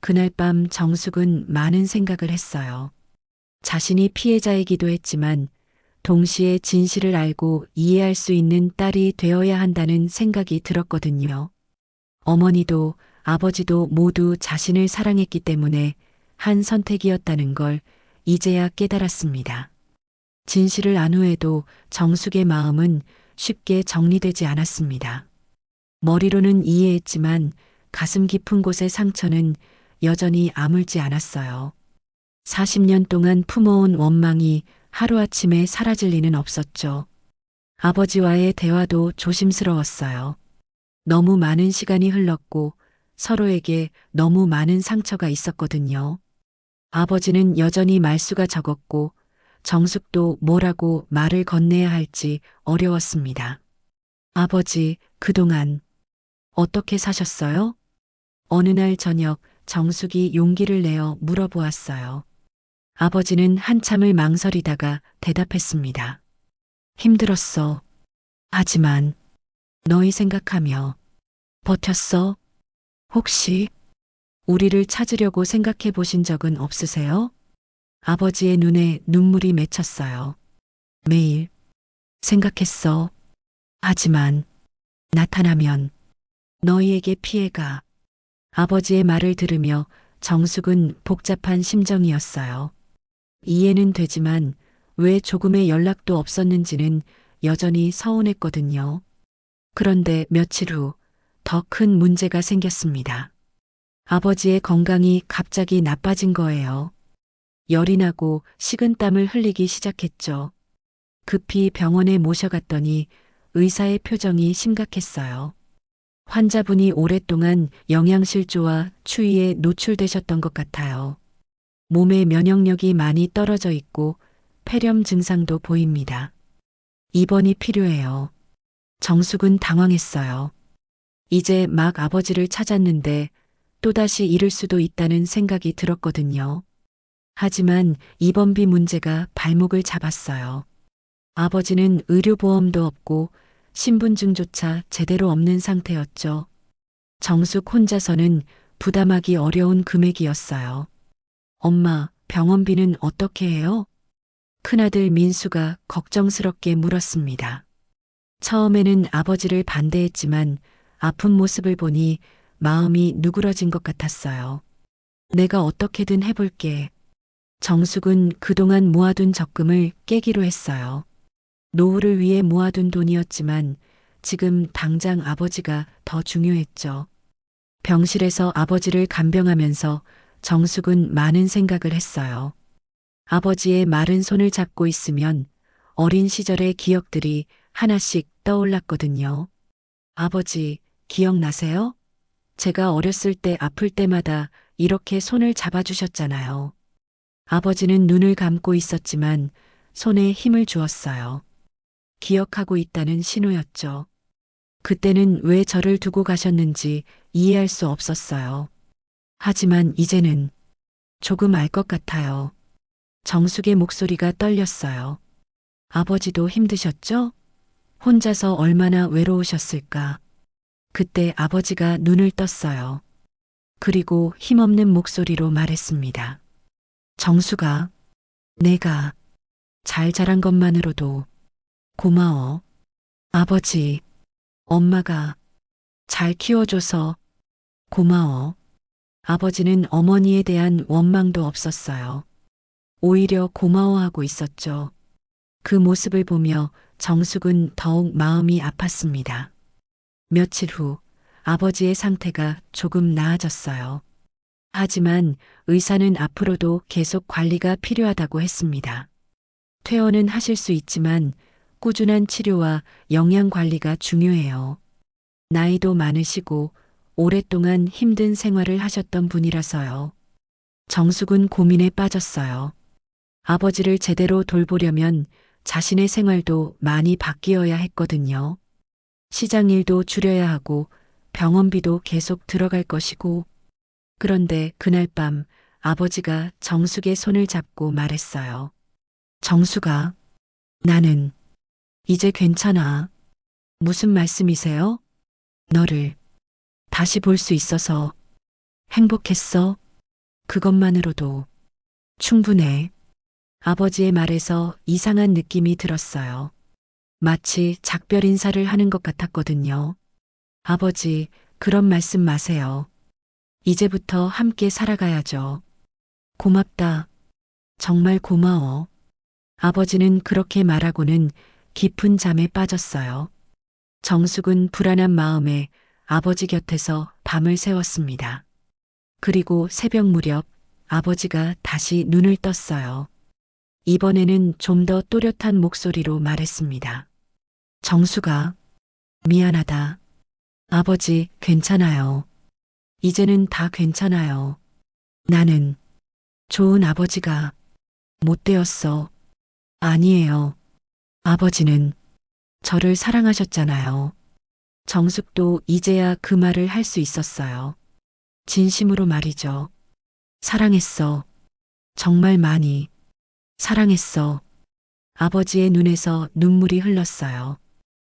그날 밤 정숙은 많은 생각을 했어요. 자신이 피해자이기도 했지만 동시에 진실을 알고 이해할 수 있는 딸이 되어야 한다는 생각이 들었거든요. 어머니도 아버지도 모두 자신을 사랑했기 때문에 한 선택이었다는 걸 이제야 깨달았습니다. 진실을 안 후에도 정숙의 마음은 쉽게 정리되지 않았습니다. 머리로는 이해했지만 가슴 깊은 곳의 상처는 여전히 아물지 않았어요. 40년 동안 품어온 원망이 하루아침에 사라질 리는 없었죠. 아버지와의 대화도 조심스러웠어요. 너무 많은 시간이 흘렀고 서로에게 너무 많은 상처가 있었거든요. 아버지는 여전히 말수가 적었고 정숙도 뭐라고 말을 건네야 할지 어려웠습니다. 아버지, 그동안 어떻게 사셨어요? 어느 날 저녁 정숙이 용기를 내어 물어보았어요. 아버지는 한참을 망설이다가 대답했습니다. 힘들었어. 하지만 너희 생각하며 버텼어? 혹시 우리를 찾으려고 생각해 보신 적은 없으세요? 아버지의 눈에 눈물이 맺혔어요. 매일 생각했어. 하지만 나타나면 너희에게 피해가. 아버지의 말을 들으며 정숙은 복잡한 심정이었어요. 이해는 되지만 왜 조금의 연락도 없었는지는 여전히 서운했거든요. 그런데 며칠 후 더 큰 문제가 생겼습니다. 아버지의 건강이 갑자기 나빠진 거예요. 열이 나고 식은땀을 흘리기 시작했죠. 급히 병원에 모셔갔더니 의사의 표정이 심각했어요. 환자분이 오랫동안 영양실조와 추위에 노출되셨던 것 같아요. 몸의 면역력이 많이 떨어져 있고 폐렴 증상도 보입니다. 입원이 필요해요. 정숙은 당황했어요. 이제 막 아버지를 찾았는데 또다시 잃을 수도 있다는 생각이 들었거든요. 하지만 입원비 문제가 발목을 잡았어요. 아버지는 의료보험도 없고 신분증조차 제대로 없는 상태였죠. 정숙 혼자서는 부담하기 어려운 금액이었어요. 엄마, 병원비는 어떻게 해요? 큰아들 민수가 걱정스럽게 물었습니다. 처음에는 아버지를 반대했지만 아픈 모습을 보니 마음이 누그러진 것 같았어요. 내가 어떻게든 해볼게. 정숙은 그동안 모아둔 적금을 깨기로 했어요. 노후를 위해 모아둔 돈이었지만 지금 당장 아버지가 더 중요했죠. 병실에서 아버지를 간병하면서 정숙은 많은 생각을 했어요. 아버지의 마른 손을 잡고 있으면 어린 시절의 기억들이 하나씩 떠올랐거든요. 아버지, 기억나세요? 제가 어렸을 때 아플 때마다 이렇게 손을 잡아주셨잖아요. 아버지는 눈을 감고 있었지만 손에 힘을 주었어요. 기억하고 있다는 신호였죠. 그때는 왜 저를 두고 가셨는지 이해할 수 없었어요. 하지만 이제는 조금 알 것 같아요. 정숙의 목소리가 떨렸어요. 아버지도 힘드셨죠? 혼자서 얼마나 외로우셨을까? 그때 아버지가 눈을 떴어요. 그리고 힘없는 목소리로 말했습니다. 정숙아, 내가 잘 자란 것만으로도 고마워. 아버지, 엄마가 잘 키워줘서 고마워. 아버지는 어머니에 대한 원망도 없었어요. 오히려 고마워하고 있었죠. 그 모습을 보며 정숙은 더욱 마음이 아팠습니다. 며칠 후 아버지의 상태가 조금 나아졌어요. 하지만 의사는 앞으로도 계속 관리가 필요하다고 했습니다. 퇴원은 하실 수 있지만 꾸준한 치료와 영양 관리가 중요해요. 나이도 많으시고 오랫동안 힘든 생활을 하셨던 분이라서요. 정숙은 고민에 빠졌어요. 아버지를 제대로 돌보려면 자신의 생활도 많이 바뀌어야 했거든요. 시장 일도 줄여야 하고 병원비도 계속 들어갈 것이고. 그런데 그날 밤 아버지가 정숙의 손을 잡고 말했어요. 정숙아, 나는 이제 괜찮아. 무슨 말씀이세요? 너를 다시 볼 수 있어서 행복했어. 그것만으로도 충분해. 아버지의 말에서 이상한 느낌이 들었어요. 마치 작별 인사를 하는 것 같았거든요. 아버지, 그런 말씀 마세요. 이제부터 함께 살아가야죠. 고맙다. 정말 고마워. 아버지는 그렇게 말하고는 깊은 잠에 빠졌어요. 정숙은 불안한 마음에 아버지 곁에서 밤을 새웠습니다. 그리고 새벽 무렵 아버지가 다시 눈을 떴어요. 이번에는 좀 더 또렷한 목소리로 말했습니다. 정숙아, 미안하다. 아버지, 괜찮아요. 이제는 다 괜찮아요. 나는 좋은 아버지가 못 되었어. 아니에요. 아버지는 저를 사랑하셨잖아요. 정숙도 이제야 그 말을 할 수 있었어요. 진심으로 말이죠. 사랑했어. 정말 많이 사랑했어. 아버지의 눈에서 눈물이 흘렀어요.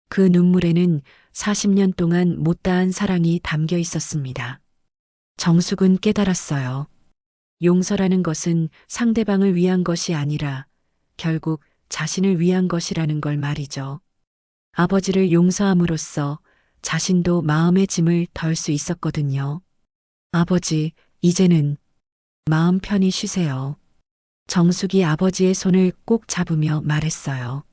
그 눈물에는 40년 동안 못다한 사랑이 담겨 있었습니다. 정숙은 깨달았어요. 용서라는 것은 상대방을 위한 것이 아니라 결국 자신을 위한 것이라는 걸 말이죠. 아버지를 용서함으로써 자신도 마음의 짐을 덜 수 있었거든요. 아버지, 이제는 마음 편히 쉬세요. 정숙이 아버지의 손을 꼭 잡으며 말했어요.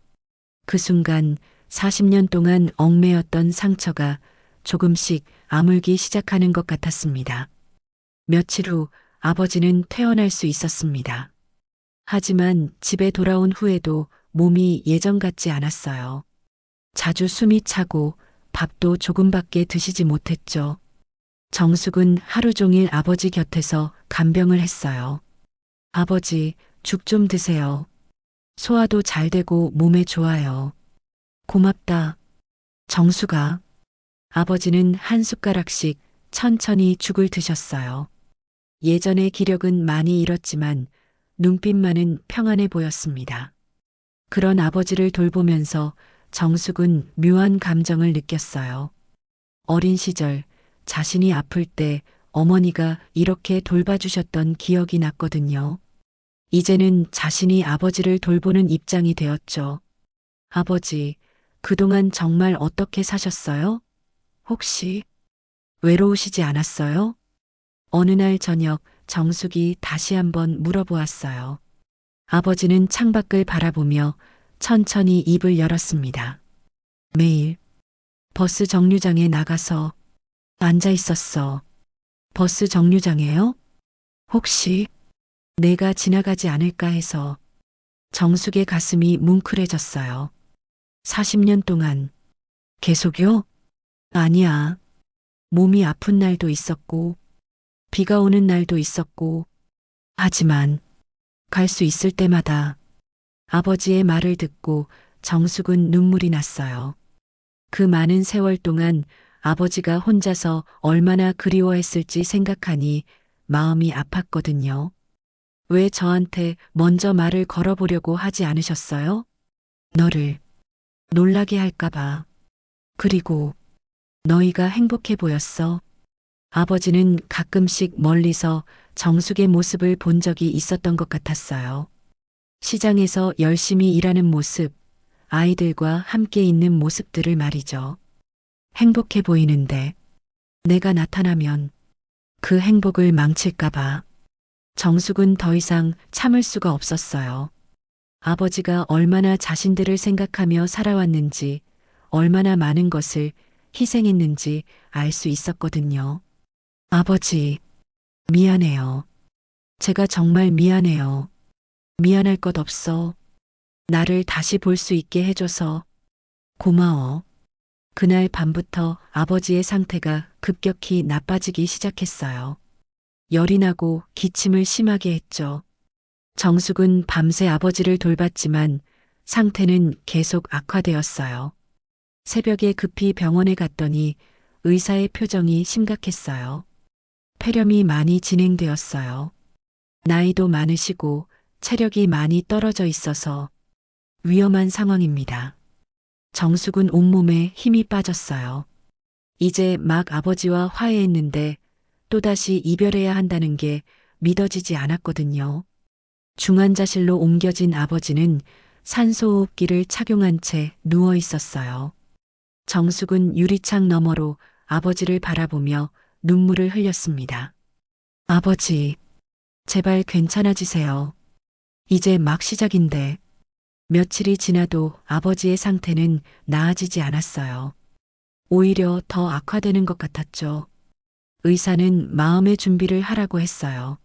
그 순간 40년 동안 얽매였던 상처가 조금씩 아물기 시작하는 것 같았습니다. 며칠 후 아버지는 퇴원할 수 있었습니다. 하지만 집에 돌아온 후에도 몸이 예전 같지 않았어요. 자주 숨이 차고 밥도 조금밖에 드시지 못했죠. 정숙은 하루 종일 아버지 곁에서 간병을 했어요. 아버지, 죽 좀 드세요. 소화도 잘 되고 몸에 좋아요. 고맙다. 정숙아. 아버지는 한 숟가락씩 천천히 죽을 드셨어요. 예전의 기력은 많이 잃었지만 눈빛만은 평안해 보였습니다. 그런 아버지를 돌보면서 정숙은 묘한 감정을 느꼈어요. 어린 시절 자신이 아플 때 어머니가 이렇게 돌봐주셨던 기억이 났거든요. 이제는 자신이 아버지를 돌보는 입장이 되었죠. 아버지, 그동안 정말 어떻게 사셨어요? 혹시 외로우시지 않았어요? 어느 날 저녁 정숙이 다시 한번 물어보았어요. 아버지는 창밖을 바라보며 천천히 입을 열었습니다. 매일 버스 정류장에 나가서 앉아 있었어. 버스 정류장에요? 혹시 내가 지나가지 않을까 해서. 정숙의 가슴이 뭉클해졌어요. 40년 동안 계속요? 아니야. 몸이 아픈 날도 있었고, 비가 오는 날도 있었고, 하지만 갈 수 있을 때마다 아버지의 말을 듣고 정숙은 눈물이 났어요. 그 많은 세월 동안 아버지가 혼자서 얼마나 그리워했을지 생각하니 마음이 아팠거든요. 왜 저한테 먼저 말을 걸어보려고 하지 않으셨어요? 너를 놀라게 할까봐. 그리고 너희가 행복해 보였어. 아버지는 가끔씩 멀리서 정숙의 모습을 본 적이 있었던 것 같았어요. 시장에서 열심히 일하는 모습, 아이들과 함께 있는 모습들을 말이죠. 행복해 보이는데 내가 나타나면 그 행복을 망칠까봐. 정숙은 더 이상 참을 수가 없었어요. 아버지가 얼마나 자신들을 생각하며 살아왔는지, 얼마나 많은 것을 희생했는지 알 수 있었거든요. 아버지, 미안해요. 제가 정말 미안해요. 미안할 것 없어. 나를 다시 볼 수 있게 해줘서 고마워. 그날 밤부터 아버지의 상태가 급격히 나빠지기 시작했어요. 열이 나고 기침을 심하게 했죠. 정숙은 밤새 아버지를 돌봤지만 상태는 계속 악화되었어요. 새벽에 급히 병원에 갔더니 의사의 표정이 심각했어요. 폐렴이 많이 진행되었어요. 나이도 많으시고 체력이 많이 떨어져 있어서 위험한 상황입니다. 정숙은 온몸에 힘이 빠졌어요. 이제 막 아버지와 화해했는데 또다시 이별해야 한다는 게 믿어지지 않았거든요. 중환자실로 옮겨진 아버지는 산소호흡기를 착용한 채 누워 있었어요. 정숙은 유리창 너머로 아버지를 바라보며 눈물을 흘렸습니다. 아버지, 제발 괜찮아지세요. 이제 막 시작인데. 며칠이 지나도 아버지의 상태는 나아지지 않았어요. 오히려 더 악화되는 것 같았죠. 의사는 마음의 준비를 하라고 했어요.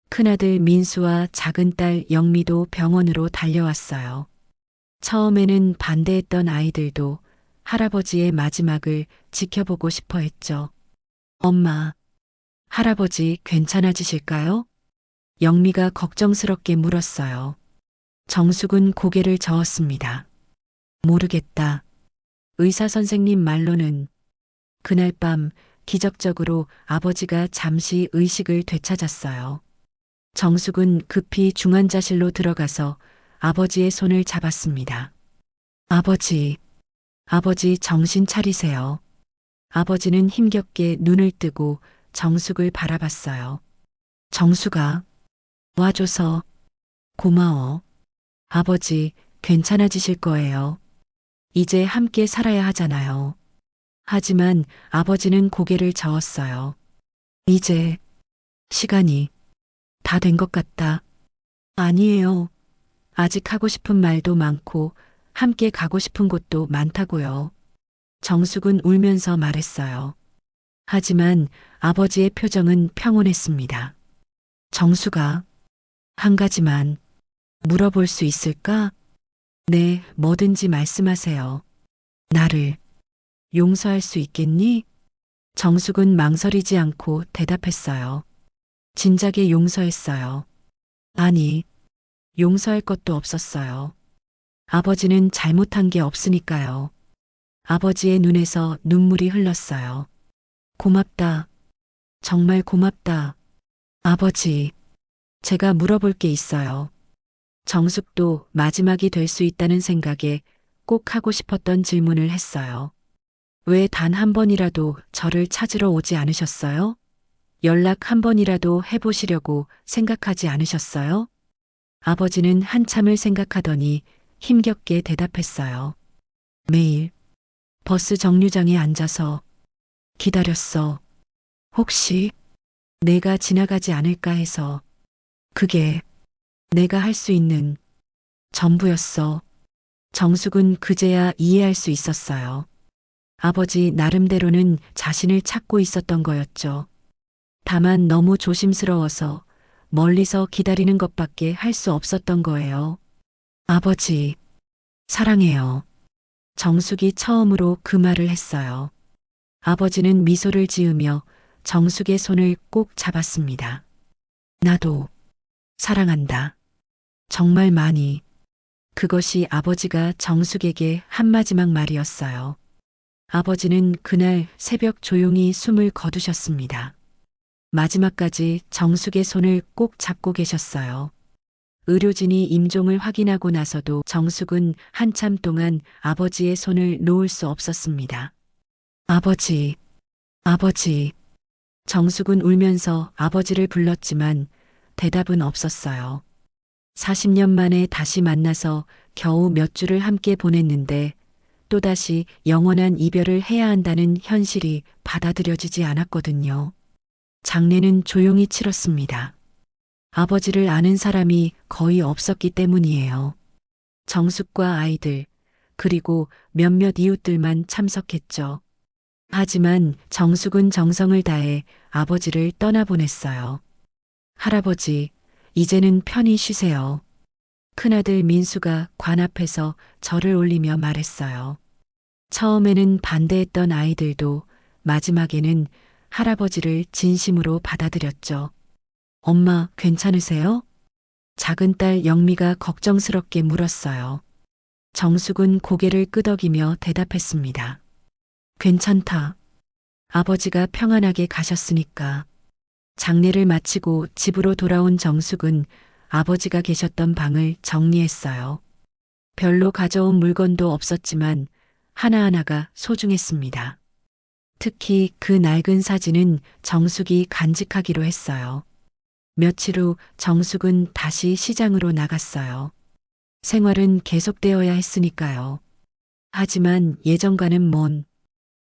큰아들 민수와 작은 딸 영미도 병원으로 달려왔어요. 처음에는 반대했던 아이들도 할아버지의 마지막을 지켜보고 싶어 했죠. 엄마, 할아버지 괜찮아지실까요? 영미가 걱정스럽게 물었어요. 정숙은 고개를 저었습니다. 모르겠다. 의사 선생님 말로는. 그날 밤 기적적으로 아버지가 잠시 의식을 되찾았어요. 정숙은 급히 중환자실로 들어가서 아버지의 손을 잡았습니다. 아버지, 아버지 정신 차리세요. 아버지는 힘겹게 눈을 뜨고 정숙을 바라봤어요. 정숙아, 와줘서 고마워. 아버지, 괜찮아지실 거예요. 이제 함께 살아야 하잖아요. 하지만 아버지는 고개를 저었어요. 이제 시간이 다 된 것 같다. 아니에요. 아직 하고 싶은 말도 많고 함께 가고 싶은 곳도 많다고요. 정숙은 울면서 말했어요. 하지만 아버지의 표정은 평온했습니다. 정숙아, 한 가지만 물어볼 수 있을까? 네, 뭐든지 말씀하세요. 나를 용서할 수 있겠니? 정숙은 망설이지 않고 대답했어요. 진작에 용서했어요. 아니, 용서할 것도 없었어요. 아버지는 잘못한 게 없으니까요. 아버지의 눈에서 눈물이 흘렀어요. 고맙다. 정말 고맙다. 아버지, 제가 물어볼 게 있어요. 정숙도 마지막이 될 수 있다는 생각에 꼭 하고 싶었던 질문을 했어요. 왜 단 한 번이라도 저를 찾으러 오지 않으셨어요? 연락 한 번이라도 해보시려고 생각하지 않으셨어요? 아버지는 한참을 생각하더니 힘겹게 대답했어요. 매일 버스 정류장에 앉아서 기다렸어. 혹시 내가 지나가지 않을까 해서 그게 내가 할 수 있는 전부였어. 정숙은 그제야 이해할 수 있었어요. 아버지 나름대로는 자신을 찾고 있었던 거였죠. 다만 너무 조심스러워서 멀리서 기다리는 것밖에 할 수 없었던 거예요. 아버지, 사랑해요. 정숙이 처음으로 그 말을 했어요. 아버지는 미소를 지으며 정숙의 손을 꼭 잡았습니다. 나도 사랑한다. 정말 많이. 그것이 아버지가 정숙에게 한 마지막 말이었어요. 아버지는 그날 새벽 조용히 숨을 거두셨습니다. 마지막까지 정숙의 손을 꼭 잡고 계셨어요. 의료진이 임종을 확인하고 나서도 정숙은 한참 동안 아버지의 손을 놓을 수 없었습니다. 아버지, 아버지. 정숙은 울면서 아버지를 불렀지만 대답은 없었어요. 40년 만에 다시 만나서 겨우 몇 주를 함께 보냈는데 또다시 영원한 이별을 해야 한다는 현실이 받아들여지지 않았거든요. 장례는 조용히 치렀습니다. 아버지를 아는 사람이 거의 없었기 때문이에요. 정숙과 아이들, 그리고 몇몇 이웃들만 참석했죠. 하지만 정숙은 정성을 다해 아버지를 떠나보냈어요. 할아버지, 이제는 편히 쉬세요. 큰아들 민수가 관 앞에서 절을 올리며 말했어요. 처음에는 반대했던 아이들도 마지막에는 할아버지를 진심으로 받아들였죠. 엄마, 괜찮으세요? 작은 딸 영미가 걱정스럽게 물었어요. 정숙은 고개를 끄덕이며 대답했습니다. 괜찮다. 아버지가 평안하게 가셨으니까. 장례를 마치고 집으로 돌아온 정숙은 아버지가 계셨던 방을 정리했어요. 별로 가져온 물건도 없었지만 하나하나가 소중했습니다. 특히 그 낡은 사진은 정숙이 간직하기로 했어요. 며칠 후 정숙은 다시 시장으로 나갔어요. 생활은 계속되어야 했으니까요. 하지만 예전과는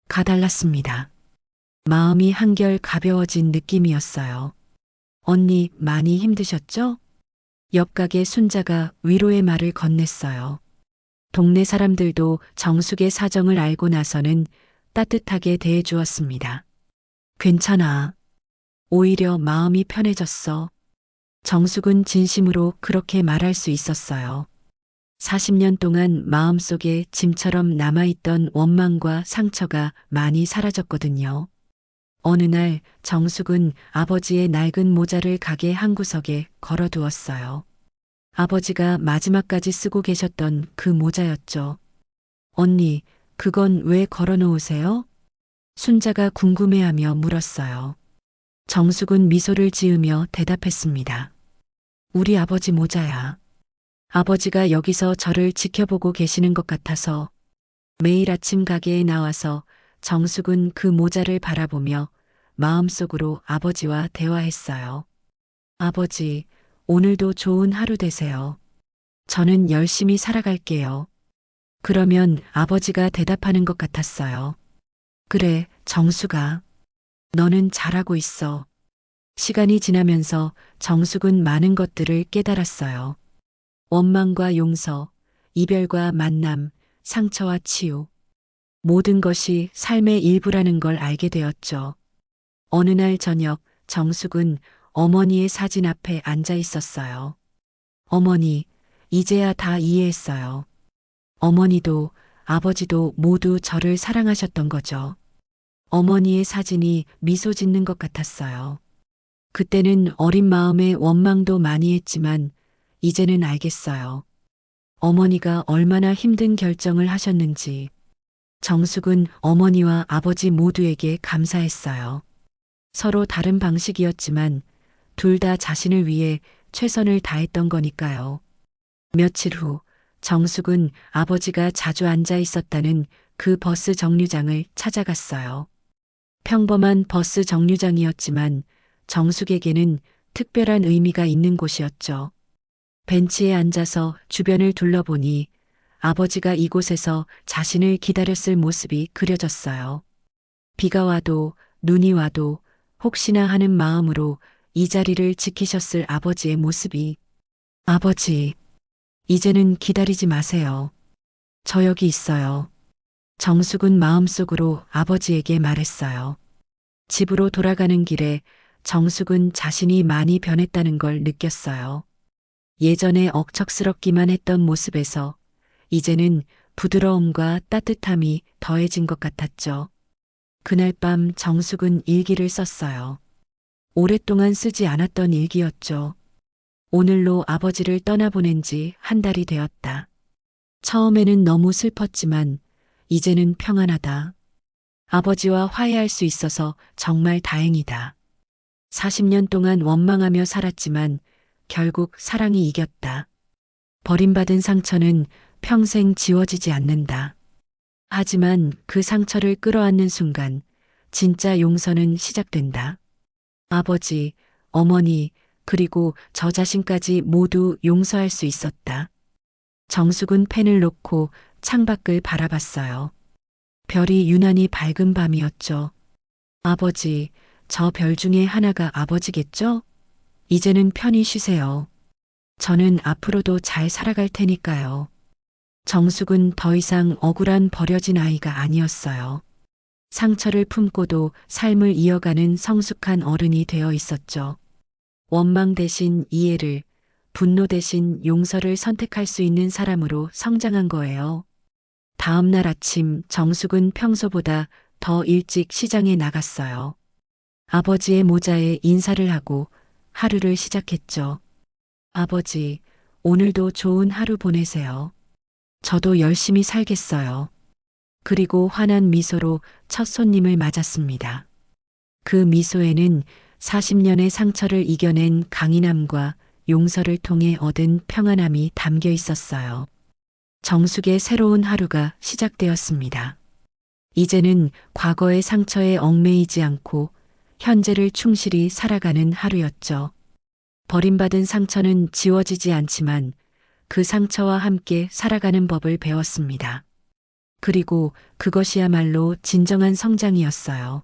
가달랐습니다. 마음이 한결 가벼워진 느낌이었어요. 언니 많이 힘드셨죠? 옆 가게 순자가 위로의 말을 건넸어요. 동네 사람들도 정숙의 사정을 알고 나서는 따뜻하게 대해주었습니다. 괜찮아. 오히려 마음이 편해졌어. 정숙은 진심으로 그렇게 말할 수 있었어요. 40년 동안 마음속에 짐처럼 남아있던 원망과 상처가 많이 사라졌거든요. 어느 날 정숙은 아버지의 낡은 모자를 가게 한구석에 걸어두었어요. 아버지가 마지막까지 쓰고 계셨던 그 모자였죠. 언니, 그건 왜 걸어놓으세요? 순자가 궁금해하며 물었어요. 정숙은 미소를 지으며 대답했습니다. 우리 아버지 모자야. 아버지가 여기서 저를 지켜보고 계시는 것 같아서 매일 아침 가게에 나와서 정숙은 그 모자를 바라보며 마음속으로 아버지와 대화했어요. 아버지, 오늘도 좋은 하루 되세요. 저는 열심히 살아갈게요. 그러면 아버지가 대답하는 것 같았어요. 그래, 정숙아. 너는 잘하고 있어. 시간이 지나면서 정숙은 많은 것들을 깨달았어요. 원망과 용서, 이별과 만남, 상처와 치유. 모든 것이 삶의 일부라는 걸 알게 되었죠. 어느 날 저녁 정숙은 어머니의 사진 앞에 앉아 있었어요. 어머니, 이제야 다 이해했어요. 어머니도 아버지도 모두 저를 사랑하셨던 거죠. 어머니의 사진이 미소 짓는 것 같았어요. 그때는 어린 마음에 원망도 많이 했지만 이제는 알겠어요. 어머니가 얼마나 힘든 결정을 하셨는지. 정숙은 어머니와 아버지 모두에게 감사했어요. 서로 다른 방식이었지만 둘 다 자신을 위해 최선을 다했던 거니까요. 며칠 후 정숙은 아버지가 자주 앉아 있었다는 그 버스 정류장을 찾아갔어요. 평범한 버스 정류장이었지만 정숙에게는 특별한 의미가 있는 곳이었죠. 벤치에 앉아서 주변을 둘러보니 아버지가 이곳에서 자신을 기다렸을 모습이 그려졌어요. 비가 와도 눈이 와도 혹시나 하는 마음으로 이 자리를 지키셨을 아버지의 모습이. 아버지, 이제는 기다리지 마세요. 저 여기 있어요. 정숙은 마음속으로 아버지에게 말했어요. 집으로 돌아가는 길에 정숙은 자신이 많이 변했다는 걸 느꼈어요. 예전에 억척스럽기만 했던 모습에서 이제는 부드러움과 따뜻함이 더해진 것 같았죠. 그날 밤 정숙은 일기를 썼어요. 오랫동안 쓰지 않았던 일기였죠. 오늘로 아버지를 떠나보낸 지 한 달이 되었다. 처음에는 너무 슬펐지만 이제는 평안하다. 아버지와 화해할 수 있어서 정말 다행이다. 40년 동안 원망하며 살았지만 결국 사랑이 이겼다. 버림받은 상처는 평생 지워지지 않는다. 하지만 그 상처를 끌어안는 순간 진짜 용서는 시작된다. 아버지, 어머니, 그리고 저 자신까지 모두 용서할 수 있었다. 정숙은 펜을 놓고 창밖을 바라봤어요. 별이 유난히 밝은 밤이었죠. 아버지, 저 별 중에 하나가 아버지겠죠? 이제는 편히 쉬세요. 저는 앞으로도 잘 살아갈 테니까요. 정숙은 더 이상 억울한 버려진 아이가 아니었어요. 상처를 품고도 삶을 이어가는 성숙한 어른이 되어 있었죠. 원망 대신 이해를, 분노 대신 용서를 선택할 수 있는 사람으로 성장한 거예요. 다음 날 아침 정숙은 평소보다 더 일찍 시장에 나갔어요. 아버지의 모자에 인사를 하고 하루를 시작했죠. 아버지, 오늘도 좋은 하루 보내세요. 저도 열심히 살겠어요. 그리고 환한 미소로 첫 손님을 맞았습니다. 그 미소에는 40년의 상처를 이겨낸 강인함과 용서를 통해 얻은 평안함이 담겨 있었어요. 정숙의 새로운 하루가 시작되었습니다. 이제는 과거의 상처에 얽매이지 않고 현재를 충실히 살아가는 하루였죠. 버림받은 상처는 지워지지 않지만 그 상처와 함께 살아가는 법을 배웠습니다. 그리고 그것이야말로 진정한 성장이었어요.